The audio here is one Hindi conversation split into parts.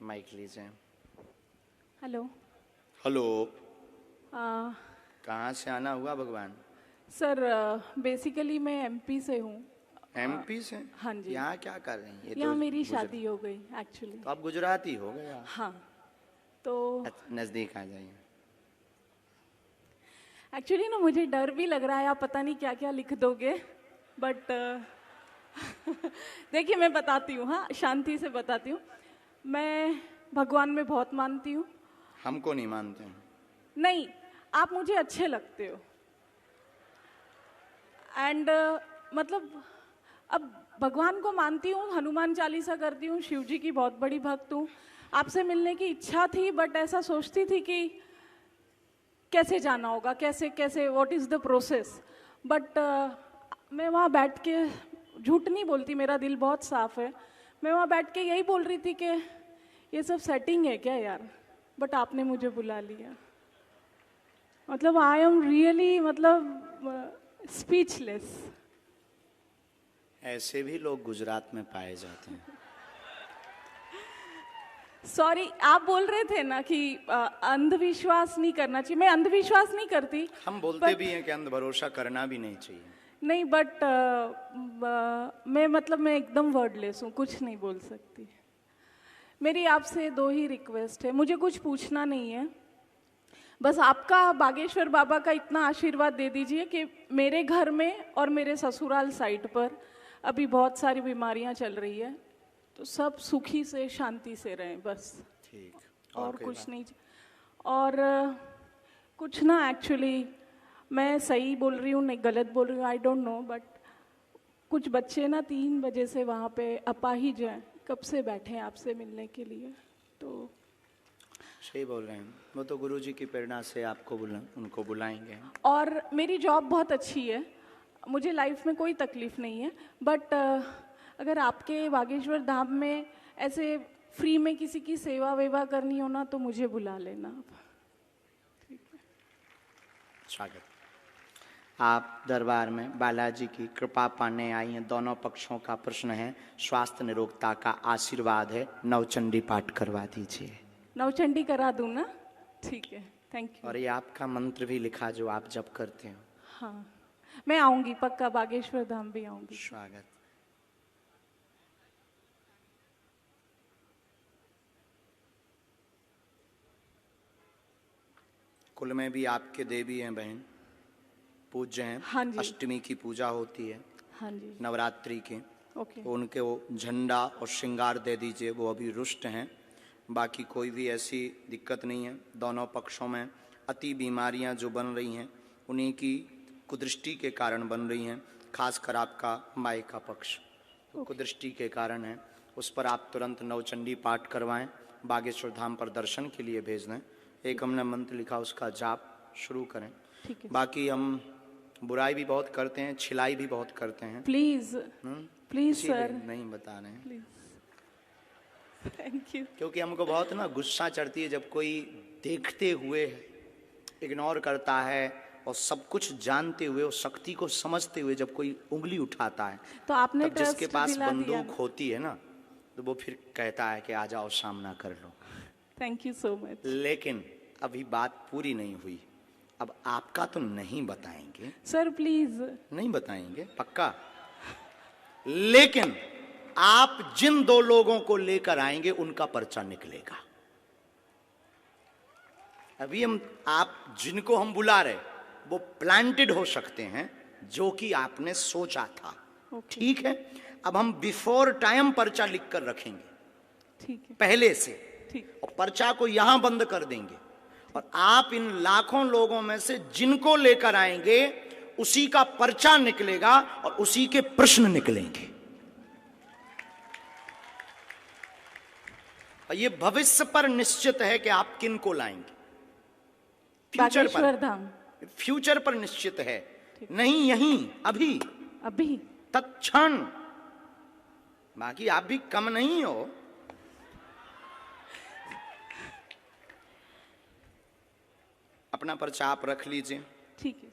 माइक लीजिए। हेलो। हेलो। कहाँ से आना हुआ भगवान? सर बेसिकली मैं एमपी से हूँ। एमपी से? हाँ जी। यहाँ क्या कर रही हैं? ये यहाँ तो मेरी शादी हो गई एक्चुअली। तो आप गुजराती हो गए आप? हाँ तो नज़दीक आ जाइए। एक्चुअली ना मुझे डर भी लग रहा है, आप पता नहीं क्या क्या लिख दोगे, बट देखिए मैं बताती हूँ, हाँ शांति से बताती हूँ। मैं भगवान में बहुत मानती हूँ। हमको नहीं मानते हैं। नहीं, आप मुझे अच्छे लगते हो एंड मतलब अब भगवान को मानती हूँ, हनुमान चालीसा करती हूँ, शिव जी की बहुत बड़ी भक्त हूँ। आपसे मिलने की इच्छा थी, बट ऐसा सोचती थी कि कैसे जाना होगा, कैसे कैसे what is the process. But मैं वहाँ बैठ के, झूठ नहीं बोलती, मेरा दिल बहुत साफ है। मैं वहाँ बैठ के यही बोल रही थी कि ये सब सेटिंग है क्या यार, बट आपने मुझे बुला लिया। मतलब आई एम रियली मतलब स्पीचलेस। ऐसे भी लोग गुजरात में पाए जाते हैं। सॉरी, आप बोल रहे थे ना कि अंधविश्वास नहीं करना चाहिए। मैं अंधविश्वास नहीं करती। हम बोलते भी हैं कि अंध भरोसा करना भी नहीं चाहिए। नहीं, बट मैं मतलब मैं एकदम वर्डलेस हूँ, कुछ नहीं बोल सकती। मेरी आपसे दो ही रिक्वेस्ट है, मुझे कुछ पूछना नहीं है, बस आपका बागेश्वर बाबा का इतना आशीर्वाद दे दीजिए कि मेरे घर में और मेरे ससुराल साइड पर अभी बहुत सारी बीमारियां चल रही है, तो सब सुखी से शांति से रहें बस। ठीक। और कोई कुछ बात? नहीं। और कुछ ना, एक्चुअली मैं सही बोल रही हूँ नहीं गलत बोल रही हूँ, आई डोंट नो, बट कुछ बच्चे ना 3 बजे से वहाँ पे अपाहिज हैं, कब से बैठे हैं आपसे मिलने के लिए। तो सही बोल रहे हैं, वो तो गुरुजी की प्रेरणा से आपको उनको बुलाएंगे। और मेरी जॉब बहुत अच्छी है, मुझे लाइफ में कोई तकलीफ नहीं है, बट अगर आपके बागेश्वर धाम में ऐसे फ्री में किसी की सेवा वेवा करनी हो ना, तो मुझे बुला लेना आप। ठीक है। स्वागत। आप दरबार में बालाजी की कृपा पाने आई हैं। दोनों पक्षों का प्रश्न है, स्वास्थ्य निरोगता का आशीर्वाद है। नवचंडी पाठ करवा दीजिए। नवचंडी करा दूँ ना? ठीक है, थैंक यू। और ये आपका मंत्र भी लिखा जो आप जब करते हो। हाँ, मैं आऊँगी पक्का, बागेश्वर धाम भी आऊँगी। स्वागत। कुल में भी आपके देवी हैं बहन, पूज्य हैं। हाँ जी। अष्टमी की पूजा होती है, हाँ जी। नवरात्रि के। ओके। उनके वो झंडा और श्रृंगार दे दीजिए, वो अभी रुष्ट हैं। बाकी कोई भी ऐसी दिक्कत नहीं है। दोनों पक्षों में अति बीमारियां जो बन रही हैं, उन्हीं की कुदृष्टि के कारण बन रही हैं। खासकर आपका माई का पक्ष तो कुदृष्टि के कारण है। उस पर आप तुरंत नवचंडी पाठ करवाएं, बागेश्वर धाम पर दर्शन के लिए भेज दें। एक हमने मंत्र लिखा, उसका जाप शुरू करें। ठीक है। बाकी हम बुराई भी बहुत करते हैं, छिलाई भी बहुत करते हैं। प्लीज प्लीज इसीलिए सर, नहीं बता रहे हैं, प्लीज। Thank you. क्योंकि हमको बहुत ना गुस्सा चढ़ती है जब कोई देखते हुए इग्नोर करता है, और सब कुछ जानते हुए और शक्ति को समझते हुए जब कोई उंगली उठाता है, तो आपने तब जिसके ट्रस्ट पास दिला दिया। बंदूक होती है ना, तो वो फिर कहता है कि आ जाओ सामना कर लो। Thank you so much. लेकिन अभी बात पूरी नहीं हुई। अब आपका तो नहीं बताएंगे, सर प्लीज। नहीं बताएंगे पक्का, लेकिन आप जिन 2 लोगों को लेकर आएंगे उनका पर्चा निकलेगा। अभी आप जिनको हम बुला रहे वो प्लांटेड हो सकते हैं, जो कि आपने सोचा था। ठीक है, अब हम बिफोर टाइम पर्चा लिख कर रखेंगे, ठीक है, पहले से। ठीक। और पर्चा को यहां बंद कर देंगे, और आप इन लाखों लोगों में से जिनको लेकर आएंगे उसी का पर्चा निकलेगा और उसी के प्रश्न निकलेंगे। और ये भविष्य पर निश्चित है कि आप किन को लाएंगे। बागेश्वर धाम फ्यूचर पर निश्चित है, नहीं यहीं अभी अभी तत्क्षण। बाकी आप भी कम नहीं हो। अपना पर्चा आप रख लीजिए। ठीक है।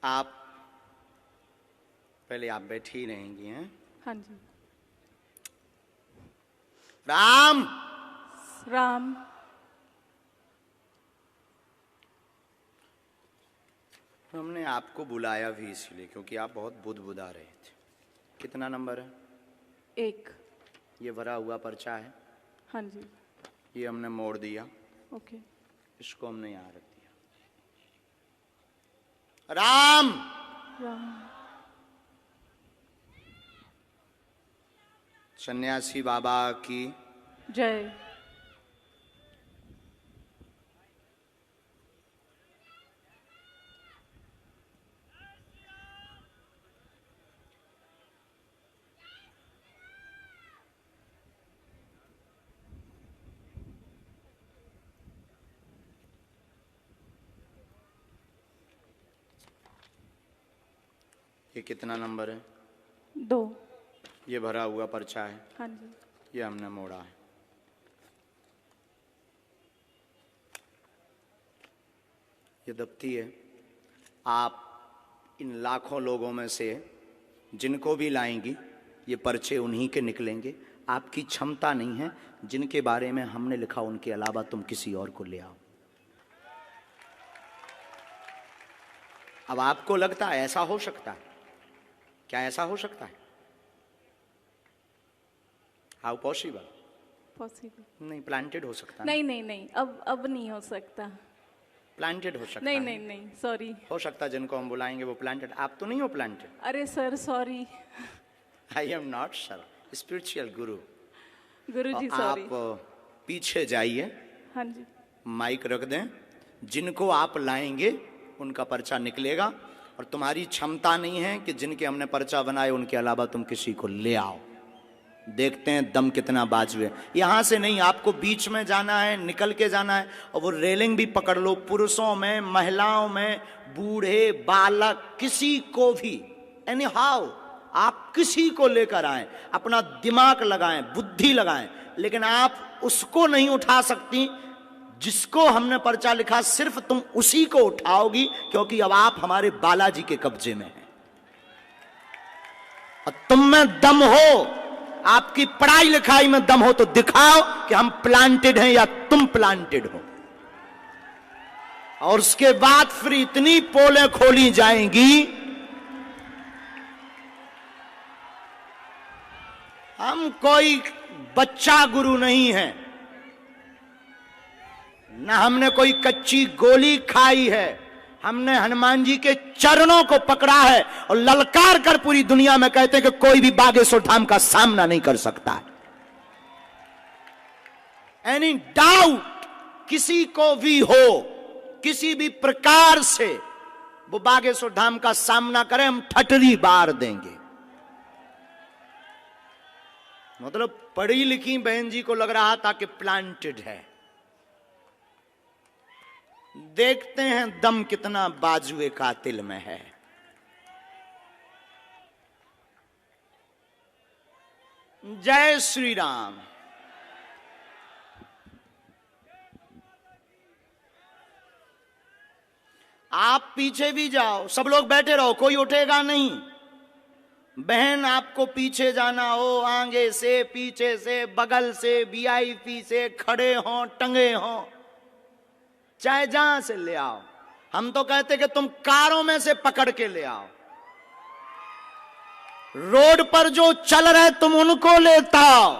आप पहले आप बैठी रहेंगी हैं। हाँ जी। राम राम। हमने आपको बुलाया भी इसलिए क्योंकि आप बहुत बुदबुदा रहे थे। कितना नंबर है? 1। ये भरा हुआ पर्चा है। हाँ जी। ये हमने मोड़ दिया। ओके। इसको हमने यहाँ रख दिया। राम राम। सन्यासी बाबा की जय। ये कितना नंबर है? 2। ये भरा हुआ पर्चा है। हाँ जी। ये हमने मोड़ा है। ये दफ्ती है। आप इन लाखों लोगों में से जिनको भी लाएंगी ये पर्चे उन्हीं के निकलेंगे। आपकी क्षमता नहीं है। जिनके बारे में हमने लिखा उनके अलावा तुम किसी और को ले आओ। अब आपको लगता है ऐसा हो सकता है? क्या ऐसा हो सकता है? How possible? पॉसिबल नहीं, प्लांटेड हो सकता है। नहीं नहीं नहीं, अब नहीं हो सकता। प्लांटेड हो सकता नहीं है। नहीं नहीं, सॉरी। हो सकता है जिनको हम बुलाएंगे वो प्लांटेड। आप तो नहीं हो प्लांटेड। अरे sir sorry. I am not sir, spiritual गुरु। गुरुजी आप सॉरी। पीछे जाइए, हाँ जी। माइक रख दें। जिनको आप लाएंगे उनका पर्चा निकलेगा। और तुम्हारी क्षमता नहीं है कि जिनके हमने पर्चा बनाए उनके अलावा तुम किसी को ले आओ। देखते हैं दम कितना बाजू है। यहां से नहीं, आपको बीच में जाना है, निकल के जाना है। और वो रेलिंग भी पकड़ लो। पुरुषों में, महिलाओं में, बूढ़े, बालक, किसी को भी, एनी हाउ आप किसी को लेकर आए, अपना दिमाग लगाएं, बुद्धि लगाएं। लेकिन आप उसको नहीं उठा सकती जिसको हमने पर्चा लिखा। सिर्फ तुम उसी को उठाओगी क्योंकि अब आप हमारे बालाजी के कब्जे में हैं। और तुम में दम हो, आपकी पढ़ाई लिखाई में दम हो तो दिखाओ कि हम प्लांटेड हैं या तुम प्लांटेड हो। और उसके बाद फिर इतनी पोलें खोली जाएंगी। हम कोई बच्चा गुरु नहीं है, न हमने कोई कच्ची गोली खाई है। हमने हनुमान जी के चरणों को पकड़ा है और ललकार कर पूरी दुनिया में कहते हैं कि कोई भी बागेश्वर धाम का सामना नहीं कर सकता। एनी डाउट किसी को भी हो, किसी भी प्रकार से वो बागेश्वर धाम का सामना करे, हम ठटरी बार देंगे। मतलब पढ़ी लिखी बहन जी को लग रहा था कि प्लांटेड है। देखते हैं दम कितना बाजुए कातिल में है। जय श्री राम। आप पीछे भी जाओ, सब लोग बैठे रहो, कोई उठेगा नहीं। बहन आपको पीछे जाना हो, आगे से, पीछे से, बगल से, वीआईपी से, खड़े हो, टंगे हो, चाहे जहां से ले आओ। हम तो कहते कि तुम कारों में से पकड़ के ले आओ। रोड पर जो चल रहे तुम उनको लेता आओ।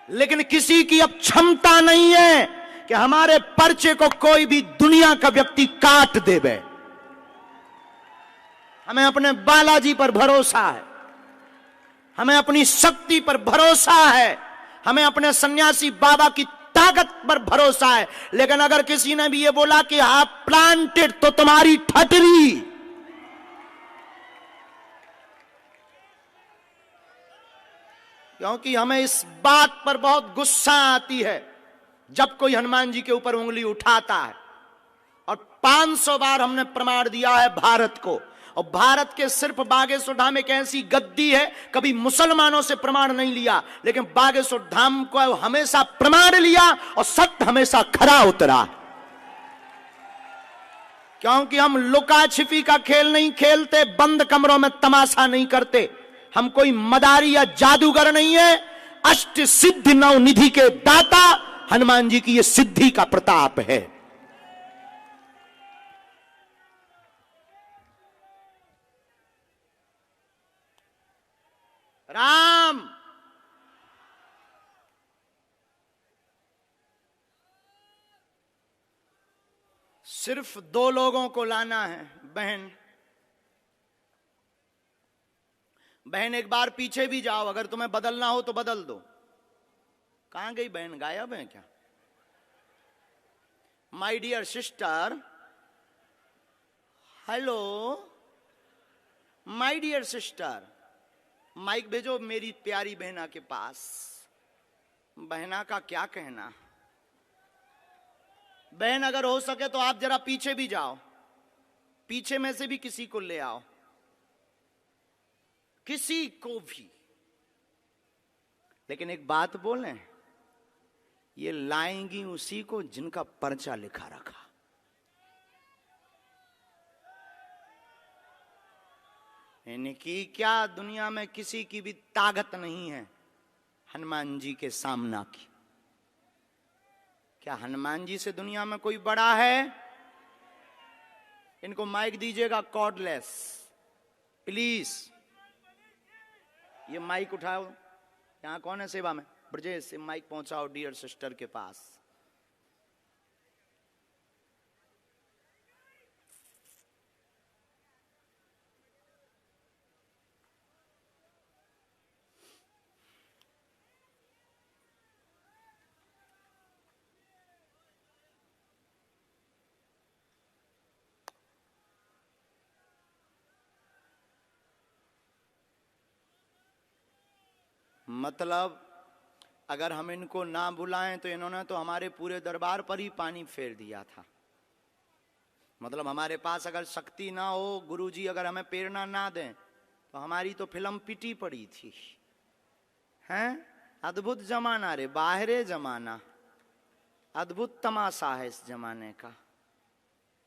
लेकिन किसी की अब क्षमता नहीं है कि हमारे पर्चे को कोई भी दुनिया का व्यक्ति काट देवे। हमें अपने बालाजी पर भरोसा है, हमें अपनी शक्ति पर भरोसा है, हमें अपने सन्यासी बाबा की ताकत पर भरोसा है। लेकिन अगर किसी ने भी ये बोला कि आप प्लांटेड, तो तुम्हारी ठटरी। क्योंकि हमें इस बात पर बहुत गुस्सा आती है जब कोई हनुमान जी के ऊपर उंगली उठाता है। और 500 बार हमने प्रमाण दिया है भारत को। और भारत के सिर्फ बागेश्वर धाम एक ऐसी गद्दी है, कभी मुसलमानों से प्रमाण नहीं लिया, लेकिन बागेश्वर धाम को हमेशा प्रमाण लिया और सत्य हमेशा खरा उतरा। क्योंकि हम लुका छिपी का खेल नहीं खेलते, बंद कमरों में तमाशा नहीं करते, हम कोई मदारी या जादूगर नहीं है। अष्ट सिद्धि नव निधि के दाता हनुमान जी की ये सिद्धि का प्रताप है। राम सिर्फ दो लोगों को लाना है। बहन बहन एक बार पीछे भी जाओ, अगर तुम्हें बदलना हो तो बदल दो। कहां गई बहन, गायब है क्या? My dear sister, hello my dear sister, mic भेजो मेरी प्यारी बहना के पास। बहना का क्या कहना। बहन अगर हो सके तो आप जरा पीछे भी जाओ, पीछे में से भी किसी को ले आओ, किसी को भी। लेकिन एक बात बोलें, ये लाएंगी उसी को जिनका पर्चा लिखा रखा। इनकी क्या दुनिया में किसी की भी ताकत नहीं है हनुमान जी के सामना की। क्या हनुमान जी से दुनिया में कोई बड़ा है? इनको माइक दीजिएगा कॉर्डलेस प्लीज। ये माइक उठाओ, यहां कौन है सेवा में? ब्रजेश से माइक पहुंचाओ डियर सिस्टर के पास। मतलब अगर हम इनको ना बुलाएं तो इन्होंने तो हमारे पूरे दरबार पर ही पानी फेर दिया था। मतलब हमारे पास अगर शक्ति ना हो, गुरुजी अगर हमें प्रेरणा ना दें तो हमारी तो फिल्म पिटी पड़ी थी। हैं? अद्भुत जमाना रे, बाहरे जमाना, अद्भुत तमाशा है इस जमाने का।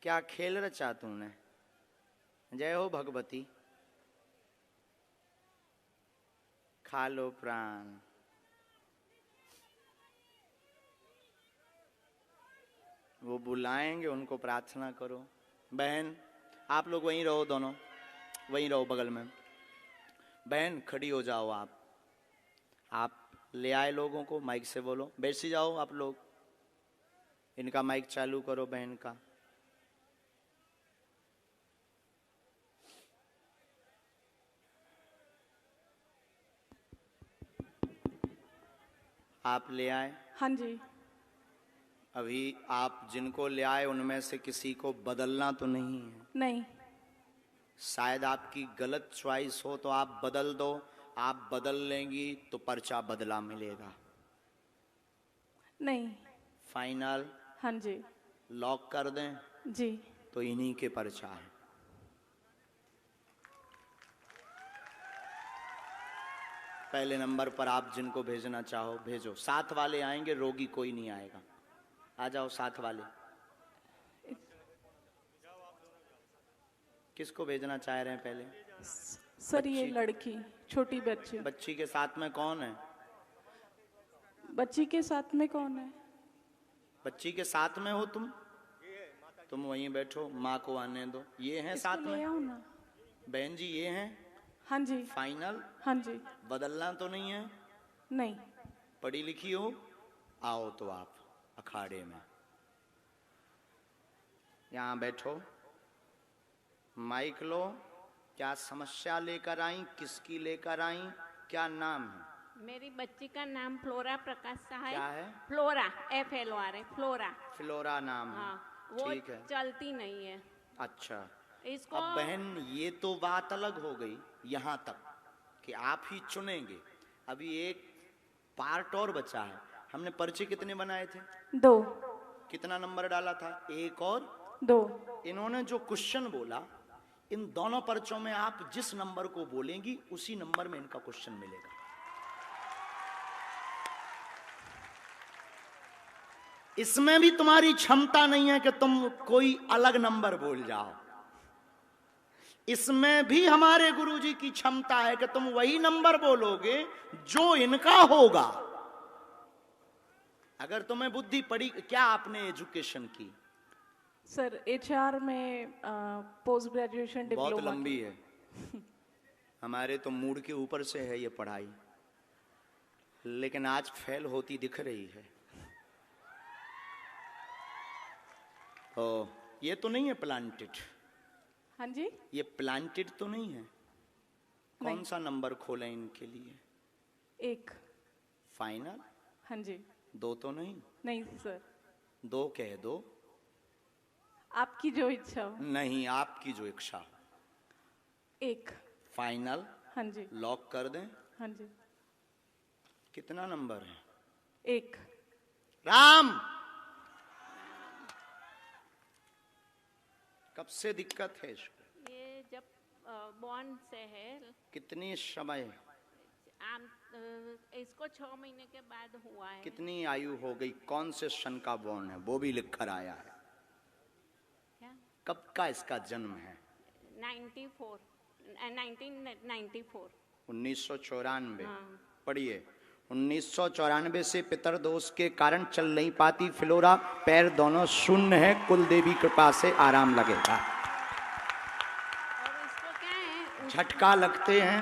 क्या खेल रचा तूने। जय हो भगवती। खा लो प्राण। वो बुलाएंगे, उनको प्रार्थना करो। बहन आप लोग वहीं रहो, दोनों वहीं रहो बगल में। बहन खड़ी हो जाओ। आप ले आए लोगों को, माइक से बोलो। बैठ जाओ आप लोग, इनका माइक चालू करो बहन का। आप ले आए? हाँ जी। अभी आप जिनको ले आए उनमें से किसी को बदलना तो नहीं है? नहीं। शायद आपकी गलत चॉइस हो तो आप बदल दो। आप बदल लेंगी तो पर्चा बदला मिलेगा। नहीं। फाइनल? हाँ जी। लॉक कर दें? जी। तो इन्हीं के पर्चा है। पहले नंबर पर आप जिनको भेजना चाहो भेजो। साथ वाले आएंगे, रोगी कोई नहीं आएगा। आ जाओ साथ वाले। किसको भेजना चाह रहे हैं पहले? सर ये लड़की, छोटी बच्ची। बच्ची के साथ में कौन है? बच्ची के साथ में कौन है? बच्ची के साथ में हो तुम वहीं बैठो, माँ को आने दो। ये हैं साथ में? ना। बहन जी ये हैं? हाँ जी। फाइनल? हाँ जी। बदलना तो नहीं है? नहीं। पढ़ी लिखी हो? आओ तो आप अखाड़े में यहां बैठो। माइक लो। क्या समस्या लेकर आई, किसकी लेकर आई, क्या नाम है? मेरी बच्ची का नाम फ्लोरा प्रकाश शाह है। क्या है? Flora, FLORA, flora. फ्लोरा नाम है। हाँ, वो ठीक है। चलती नहीं है। अच्छा। इसको अब बहन ये तो बात अलग हो गई यहां तक कि आप ही चुनेंगे। अभी एक पार्ट और बचा है। हमने पर्चे कितने बनाए थे? 2। कितना नंबर डाला था? 1 और 2। इन्होंने जो क्वेश्चन बोला, इन दोनों पर्चों में आप जिस नंबर को बोलेंगी उसी नंबर में इनका क्वेश्चन मिलेगा। इसमें भी तुम्हारी क्षमता नहीं है कि तुम कोई अलग नंबर बोल जाओ। इसमें भी हमारे गुरुजी की क्षमता है कि तुम वही नंबर बोलोगे जो इनका होगा। अगर तुम्हें बुद्धि पड़ी। क्या आपने एजुकेशन की? सर एचआर में पोस्ट ग्रेजुएशन बहुत डिप्लोमा। लंबी है। हमारे तो मूड के ऊपर से है ये पढ़ाई, लेकिन आज फेल होती दिख रही है। ओ, ये तो नहीं है प्लांटेड? हाँ जी। ये प्लांटेड तो नहीं है? कौन नहीं। सा नंबर खोलें इनके लिए? 1। फाइनल? हाँ जी। 2 तो नहीं? नहीं सर, 2 कह दो। आपकी जो इच्छा हो। नहीं, आपकी जो इच्छा हो। 1। फाइनल? हाँ जी। लॉक कर दें? हाँ जी। कितना नंबर है? 1। राम, कब से दिक्कत है इसको? ये जब बॉर्न से है। कितनी समय? आम इसको 6 महीने के बाद हुआ है। कितनी आयु हो गई? कौन से सन का बॉर्न है वो भी लिख कर आया है? क्या? कब का इसका जन्म है? 94 1994। 1994। हाँ। पढ़िए। 1994 से पितर दोष के कारण चल नहीं पाती फ्लोरा, पैर दोनों शून्य है, कुल देवी कृपा से आराम लगेगा। और इसको क्या है झटका लगते हैं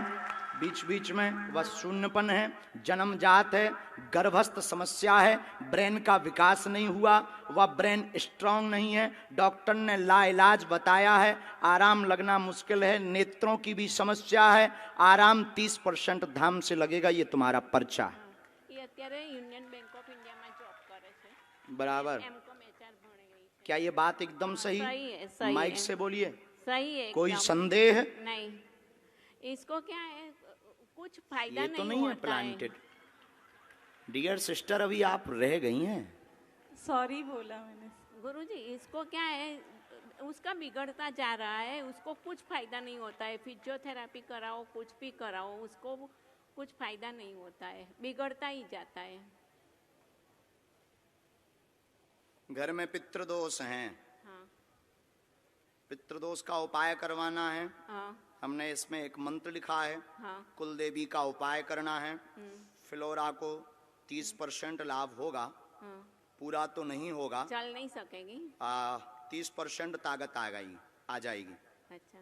बीच बीच में, वह शून्यपन है, जन्मजात है, गर्भस्थ समस्या है, ब्रेन का विकास नहीं हुआ, वह ब्रेन स्ट्रांग नहीं है, डॉक्टर ने लाइलाज बताया है, आराम लगना मुश्किल है, नेत्रों की भी समस्या है, आराम 30% धाम से लगेगा। ये तुम्हारा पर्चा है। ये અત્યારે યુનિયન બેંક ઓફ ઇન્ડિયામાં જોબ કરે છે। बराबर। એમકોમ એચઆર ભણેલી છે। क्या ये बात एकदम सही? सही माइक है। से बोलिए। सही है कोई एकदम। संदेह? नहीं। इसको क्या है कुछ फायदा ये नहीं तो नहीं है होता प्लांटेड। डियर सिस्टर, अभी आप रह गई हैं। सॉरी बोला मैंने। गुरुजी इसको क्या है उसका बिगड़ता जा रहा है, उसको कुछ फायदा नहीं होता है, फिजियोथेरापी कराओ कुछ भी कराओ उसको कुछ फायदा नहीं होता है, बिगड़ता ही जाता है। घर में पितृदोष हैं, हाँ। पितृदोष का उपाय करवाना है। हाँ। हमने इसमें एक मंत्र लिखा है, हाँ। कुल देवी का उपाय करना है। फ्लोरा को 30% लाभ होगा, हाँ। पूरा तो नहीं होगा, चल नहीं सकेगी। 30% ताकत आ जाएगी। अच्छा,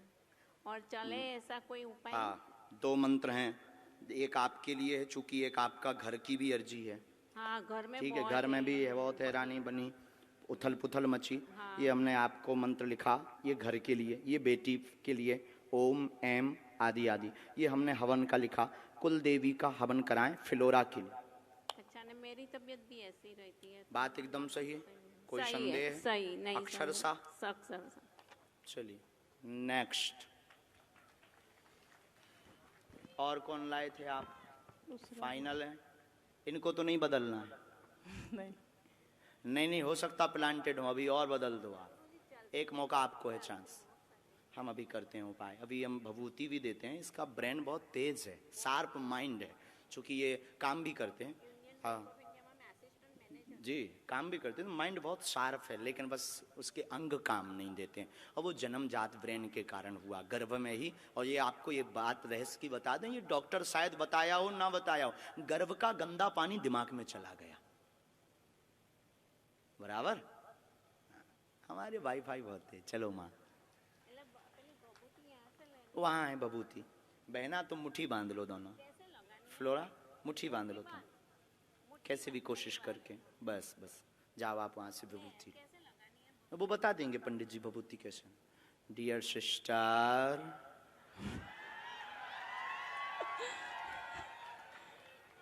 और चले ऐसा कोई उपाय? हाँ, 2 मंत्र हैं, एक आपके लिए है, चूंकि एक आपका घर की भी अर्जी है। हाँ, घर में ठीक है, बहुत घर में भी है, बहुत हैरानी बनी, उथल पुथल मची। हाँ। ये हमने आपको मंत्र लिखा, ये घर के लिए, ये बेटी के लिए, ओम एम आदि आदि। ये हमने हवन का लिखा, कुल देवी का हवन कराएं फ्लोरा के लिए। अच्छा, ने मेरी तबीयत भी ऐसी रहती है। बात एकदम सही है, कोई सही संदेह है, है? सही नहीं अक्षर सही। सा। अक्षर सा। चलिए नेक्स्ट। और कौन लाए थे आप? फाइनल है, इनको तो नहीं बदलना है? नहीं। नहीं, हो सकता प्लांटेड हो, अभी और बदल दो आप, एक मौका आपको है, चांस। हम अभी करते हैं उपाय, अभी हम भभूति भी देते हैं। इसका ब्रेन बहुत तेज है, शार्प माइंड है, चूंकि ये काम भी करते हैं। हाँ जी, काम भी करते हैं, माइंड बहुत शार्प है, लेकिन बस उसके अंग काम नहीं देते हैं, और वो जन्मजात ब्रेन के कारण हुआ, गर्भ में ही। और ये आपको ये बात रहस्य की बता दें, ये डॉक्टर शायद बताया हो ना बताया हो, गर्भ का गंदा पानी दिमाग में चला गया। बराबर। हमारे वाईफाई बहुत है। चलो माँ, वहाँ है बबूती। बहना तुम मुट्ठी बांध लो दोनों। फ्लोरा मुट्ठी बांध लो तुम, कैसे भी कोशिश करके। बस बस जाओ आप वहाँ से बबूती, वो बता देंगे पंडित जी बबूती कैसे। डियर सिस्टर,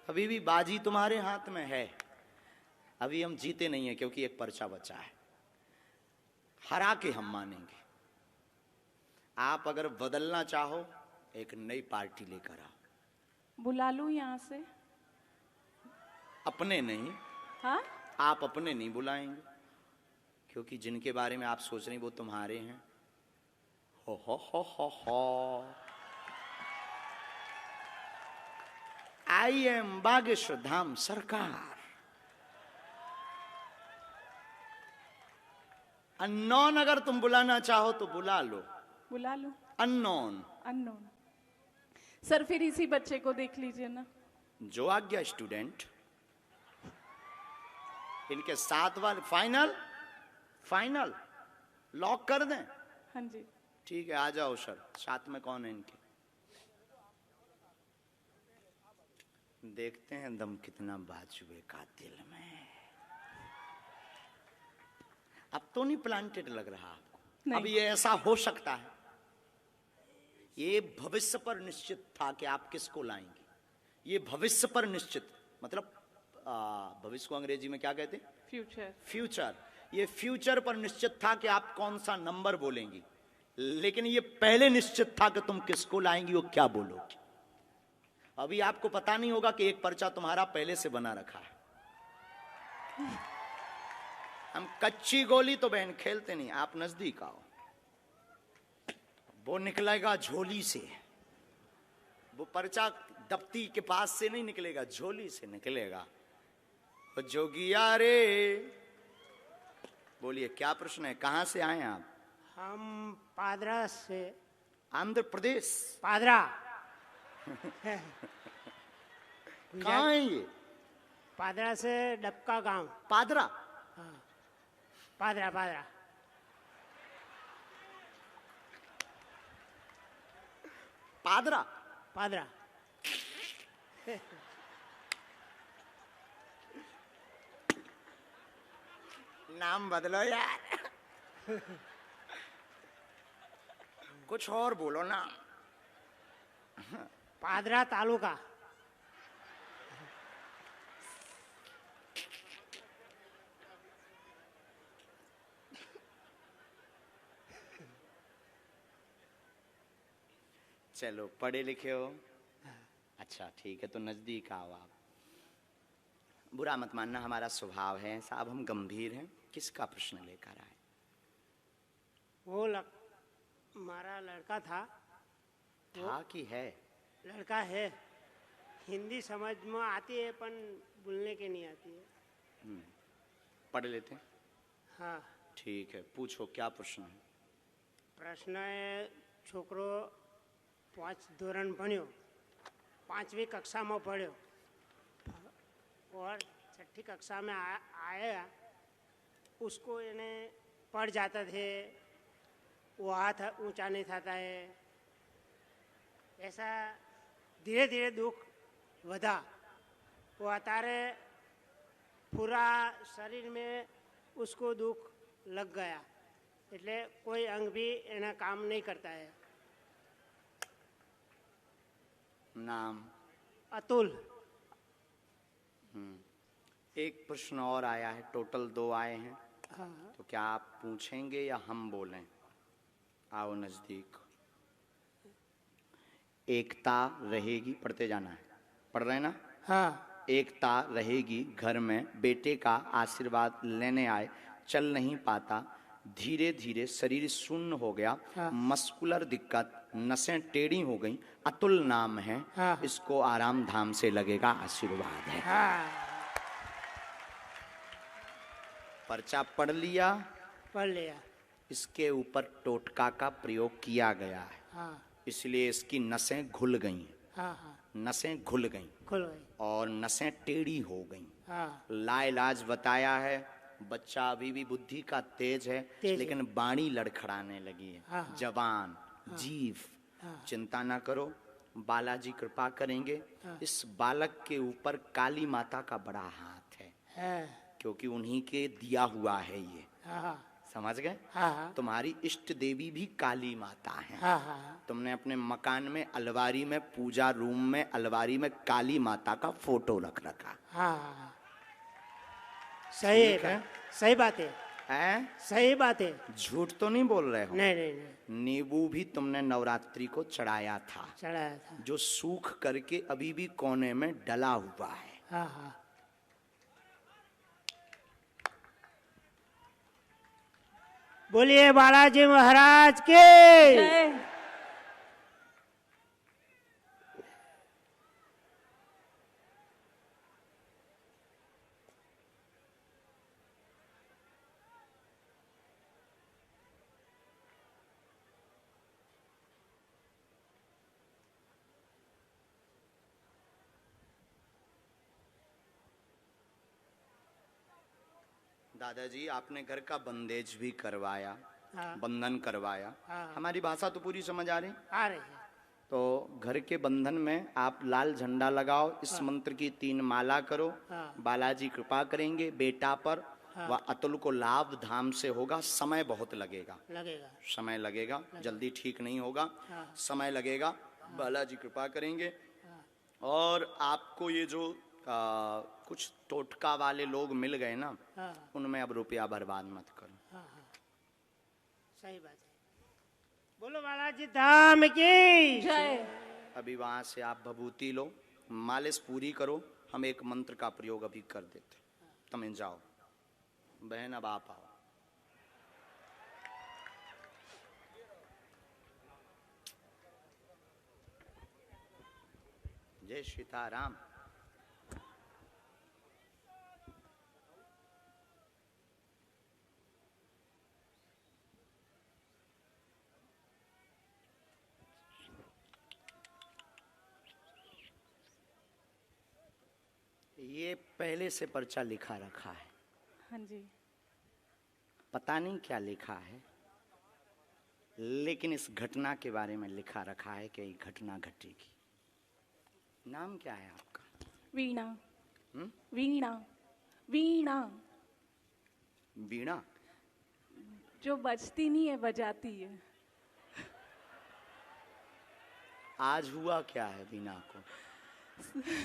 अभी भी बाजी तुम्हारे हाथ में है, अभी हम जीते नहीं है, क्योंकि एक पर्चा बचा है, हरा के हम मानेंगे। आप अगर बदलना चाहो, एक नई पार्टी लेकर आओ। बुला लूं यहाँ से? अपने नहीं। हाँ? आप अपने नहीं बुलाएंगे, क्योंकि जिनके बारे में आप सोच रहे हैं वो तुम्हारे हैं। हो। आई एम बागेश्वर धाम सरकार। अननोन अगर तुम बुलाना चाहो तो बुला लो, बुला लो। अननोन। अननोन। सर फिर इसी बच्चे को देख लीजिए ना। जो आज्ञा स्टूडेंट। इनके 7 बार फाइनल, फाइनल लॉक कर दें। हाँ जी। ठीक है, आ जाओ सर। साथ में कौन है इनके? देखते हैं दम कितना बाजुए का दिल में। अब तो नहीं प्लांटेड लग रहा आपको? नहीं। अब ये ऐसा हो सकता है, ये भविष्य पर निश्चित था कि आप किसको लाएंगे। ये भविष्य पर निश्चित, मतलब भविष्य को अंग्रेजी में क्या कहते हैं? फ्यूचर। फ्यूचर। ये फ्यूचर पर निश्चित था कि आप कौन सा नंबर बोलेंगी, लेकिन ये पहले निश्चित था कि तुम किसको लाएंगी और क्या बोलोगी। अभी आपको पता नहीं होगा कि एक पर्चा तुम्हारा पहले से बना रखा है। हम कच्ची गोली तो बहन खेलते नहीं, आप नजदीक आओ। वो निकलेगा झोली से, वो पर्चा दफ्ती के पास से नहीं निकलेगा, झोली से निकलेगा। वो जोगिया रे, बोलिए क्या प्रश्न है, कहां से आए आप? हम पादरा से। आंध्र प्रदेश? पादरा। कहाँ है ये? पादरा से डबका गांव। पादरा? हाँ, पादरा पादरा। पादरा? पादरा। नाम बदलो यार। कुछ और बोलो ना। पादरा तालुका। चलो पढ़े लिखे हो, अच्छा ठीक है, तो नजदीक आओ आप। बुरा मत मानना, हमारा स्वभाव है साहब, हम गंभीर हैं। किसका प्रश्न लेकर आए? वो हमारा लड़का था। था कि है? लड़का है। हिंदी समझ में आती है पर बोलने के नहीं आती है। पढ़ लेते हैं। हाँ। ठीक है, पूछो क्या प्रश्न है। प्रश्न है, छोकरो 5 ધોરણ ભણ્યો, 5वीं कक्षा में पढ़ो और 6ठी कक्षा में आया, उसको इन्हें पढ़ जाता थे, वो हाथ ऊंचा नहीं था है। ऐसा धीरे धीरे दुख वधा। वो अतारे पूरा शरीर में उसको दुख लग गया, એટલે कोई अंग भी एना काम नहीं करता है। नाम? अतुल। एक प्रश्न और आया है, टोटल 2 आए हैं। हाँ। तो क्या आप पूछेंगे या हम बोलें? आओ नजदीक। एकता रहेगी, पढ़ते जाना है, पढ़ रहे हैं ना? हाँ। एकता रहेगी घर में, बेटे का आशीर्वाद लेने आए, चल नहीं पाता, धीरे धीरे शरीर शून्य हो गया। हाँ। मस्कुलर दिक्कत, नसें टेढ़ी हो गई, अतुल नाम है। हाँ। इसको आराम धाम से लगेगा, आशीर्वाद है। हाँ। पर्चा पढ़ लिया? पढ़ लिया। इसके ऊपर टोटका का प्रयोग किया गया है। हाँ। इसलिए इसकी नसें घुल गई, हाँ। हाँ। नसें घुल गई खुल गई। और नसें टेढ़ी हो गई। हाँ। लाइलाज बताया है, बच्चा अभी भी बुद्धि का तेज है, तेज लेकिन बाणी लड़खड़ाने लगी है। हाँ, हाँ। जवान, जीव। हाँ। चिंता ना करो, बालाजी कृपा करेंगे। हाँ। इस बालक के ऊपर काली माता का बड़ा हाथ है, क्योंकि उन्हीं के दिया हुआ है ये। हाँ। समझ गए? हाँ। तुम्हारी इष्ट देवी भी काली माता है। हाँ। हाँ। तुमने अपने मकान में अलमारी में, पूजा रूम में अलमारी में काली माता का फोटो रख रखा हाँ। सही ठीक है। है। सही बात है। है? सही बात है। झूठ तो नहीं बोल रहे हो? नहीं नहीं नहीं, नींबू भी तुमने नवरात्रि को चढ़ाया था, चढ़ाया था। जो सूख करके अभी भी कोने में डला हुआ है। हाँ। हाँ। बोलिए बालाजी महाराज के। जय। दादाजी आपने घर का बंदेज भी करवाया, हाँ। बंधन करवाया। हाँ। हमारी भाषा तो पूरी समझ आ रही। आ रही है। तो घर के बंधन में आप लाल झंडा लगाओ, इस मंत्र की 3 माला करो। हाँ। बालाजी कृपा करेंगे बेटा पर। हाँ। वह अतुल को लाभ धाम से होगा। समय बहुत लगेगा, लगेगा। समय लगेगा, जल्दी ठीक नहीं होगा। हाँ। समय लगेगा। बालाजी कृपा करेंगे। और आपको ये जो कुछ टोटका वाले लोग मिल गए ना, हाँ। उनमें अब रुपया बर्बाद मत करो। हाँ हाँ, सही बात है। बोलो बालाजी धाम की जय। अभी वहां से आप भभूति लो, मालिश पूरी करो। हम एक मंत्र का प्रयोग अभी कर देते। तुम जाओ बहन, अब आप आओ। जय सीताराम। ये पहले से पर्चा लिखा रखा है, हाँ जी। पता नहीं क्या लिखा है, लेकिन इस घटना के बारे में लिखा रखा है कि ये घटना घटेगी। नाम क्या है आपका? वीणा। हम्म? वीणा। वीणा वीणा। जो बजती नहीं है, बजाती है। आज हुआ क्या है वीणा को?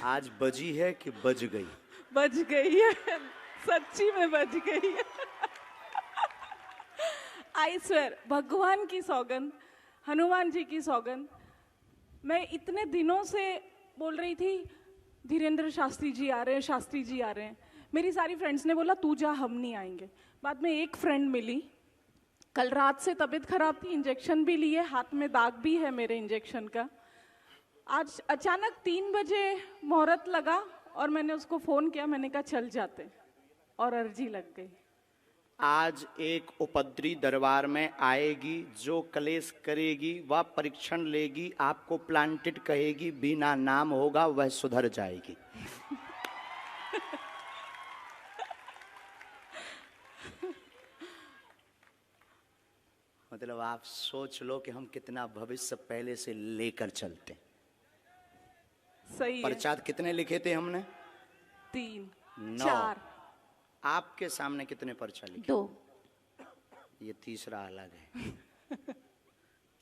आज बजी है कि बज गई? बज गई है, सच्ची में बज गई है। आई स्वेर, भगवान की सौगंध, हनुमान जी की सौगंध। मैं इतने दिनों से बोल रही थी धीरेन्द्र शास्त्री जी आ रहे हैं, शास्त्री जी आ रहे हैं। मेरी सारी फ्रेंड्स ने बोला तू जा, हम नहीं आएंगे। बाद में एक फ्रेंड मिली, कल रात से तबीयत खराब थी, इंजेक्शन भी लिए, हाथ में दाग भी है मेरे इंजेक्शन का। आज अचानक 3 बजे मुहूर्त लगा और मैंने उसको फोन किया, मैंने कहा चल जाते, और अर्जी लग गई। आज एक उपद्री दरबार में आएगी, जो कलेश करेगी वह परीक्षण लेगी, आपको प्लांटेड कहेगी, बिना नाम होगा वह सुधर जाएगी। मतलब आप सोच लो कि हम कितना भविष्य पहले से लेकर चलते। सही है। पर्चात कितने लिखे थे हमने? 3 9। 4 आपके सामने कितने पर्चा लिखे? 2। ये तीसरा अलग है।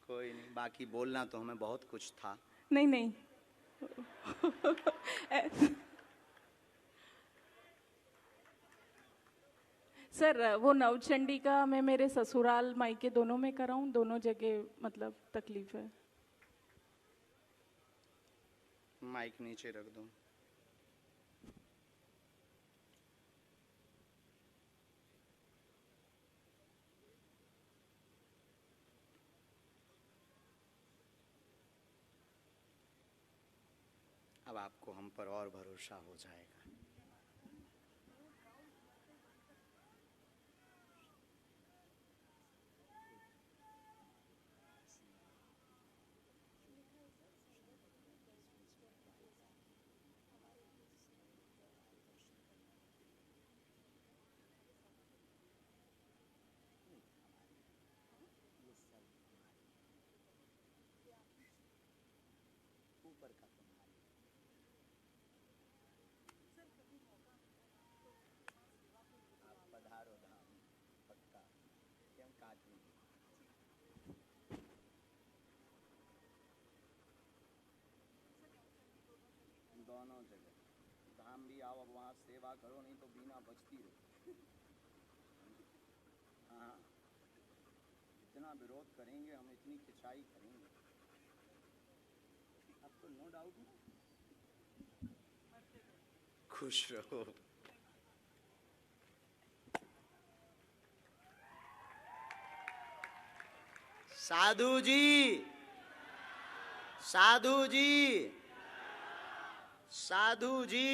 कोई नहीं, बाकी बोलना तो हमें बहुत कुछ था। नहीं नहीं। सर वो नवचंडी का मैं मेरे ससुराल मायके दोनों में कराऊं, दोनों जगह मतलब तकलीफ है। माइक नीचे रख दो। अब आपको हम पर और भरोसा हो जाएगा। ऊपर का आप पधारो धाम, पक्का क्यों काटेंगे? दोनों जगह धाम भी आओ, अब वहाँ सेवा करो, नहीं तो बिना बचती रहो। हाँ, इतना विरोध करेंगे हम, इतनी खिंचाई करेंगे, अब तो नो डाउट ना। खुश रहो। साधु जी, साधु जी, साधु जी।